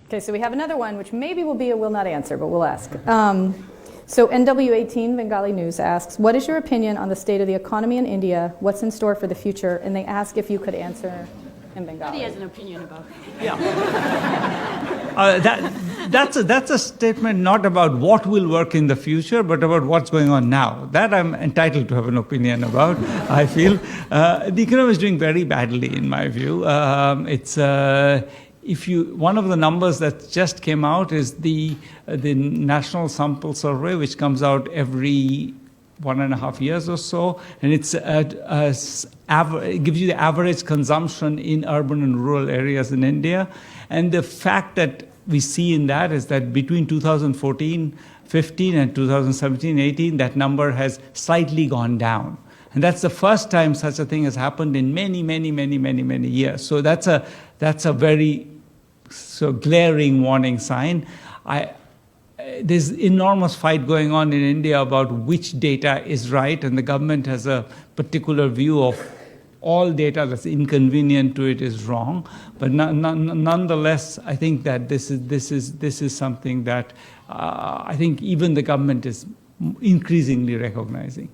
Okay, so we have another one, which maybe will be a will not answer, but we'll ask. So NW18 Bengali News asks, what is your opinion on the state of the economy in India? What's in store for the future? And they ask if you could answer in Bengali. He has an opinion about it. Yeah. That's a statement not about what will work in the future, but about what's going on now. That I'm entitled to have an opinion about, I feel. The economy is doing very badly, in my view. One of the numbers that just came out is the National Sample Survey, which comes out every 1.5 years or so, and it gives you the average consumption in urban and rural areas in India. And the fact that we see in that is that between 2014-15 and 2017-18, that number has slightly gone down. And that's the first time such a thing has happened in many, many, many, many, many years. So that's a very glaring warning sign. There's enormous fight going on in India about which data is right, and the government has a particular view of all data that's inconvenient to it is wrong. But nonetheless, I think that this is something that I think even the government is increasingly recognizing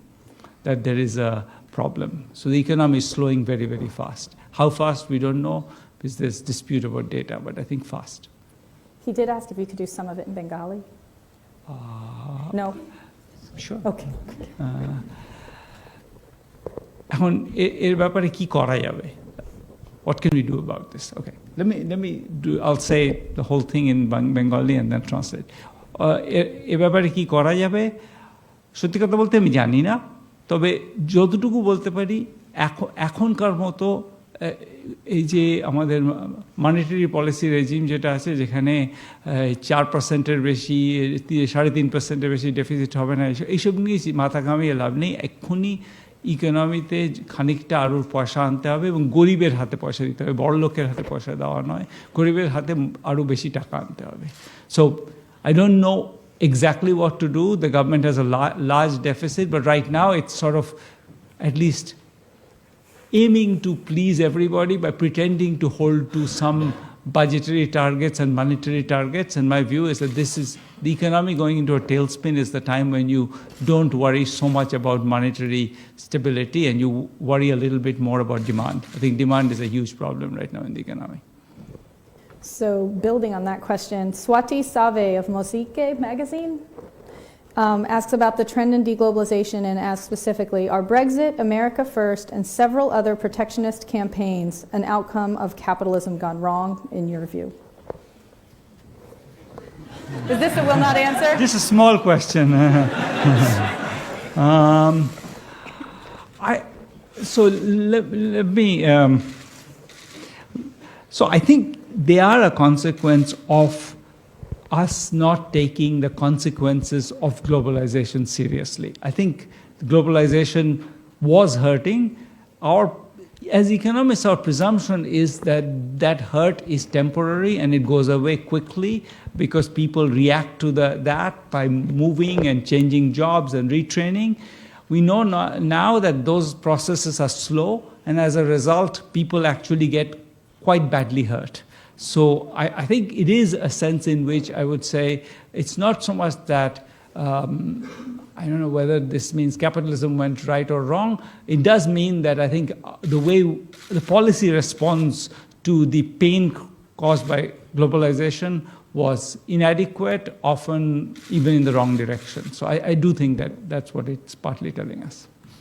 that there is a problem. So the economy is slowing very, very fast. How fast, we don't know, because there's dispute about data, but I think fast. He did ask if you could do some of it in Bengali. No? Sure. Okay. এখন এর ব্যাপারে কি করা যাবে? What can we do about this? Okay, I'll say the whole thing in Bengali and then translate. এর ব্যাপারে কি করা যাবে? সত্যি কথা বলতে আমি জানি না, তবে যতটুকু বলতে পারি এখনকার মতো এই যে আমাদের মনিটারি পলিসি রেজিম যেটা আছে, যেখানে 4%-এর বেশি 3.5%-এর বেশি ডেফিসিট হবে না, এইসব নিয়ে মাথা ঘামিয়ে লাভ নেই। এক্ষুনি ইকোনমিতে খানিকটা আরও পয়সা আনতে হবে এবং গরিবের হাতে পয়সা দিতে হবে, বড় লোকের হাতে পয়সা দেওয়া নয়, গরিবের হাতে আরও বেশি টাকা আনতে হবে। So I don't know exactly what to do. The government has a large deficit, but right now it's sort of at least aiming to please everybody by pretending to hold to some budgetary targets and monetary targets. And my view is that the economy going into a tailspin is the time when you don't worry so much about monetary stability and you worry a little bit more about demand. I think demand is a huge problem right now in the economy. So building on that question, Swati Save of Mosike magazine asks about the trend in deglobalization and asks specifically, are Brexit, America First, and several other protectionist campaigns an outcome of capitalism gone wrong, in your view? Is this a will not answer? Just a small question. So I think they are a consequence of us not taking the consequences of globalization seriously. I think globalization was hurting. As economists, our presumption is that that hurt is temporary and it goes away quickly because people react to that by moving and changing jobs and retraining. We know now that those processes are slow, and as a result, people actually get quite badly hurt. So I think it is a sense in which I would say it's not so much that, I don't know whether this means capitalism went right or wrong. It does mean that I think the way the policy response to the pain caused by globalization was inadequate, often even in the wrong direction. So I do think that that's what it's partly telling us.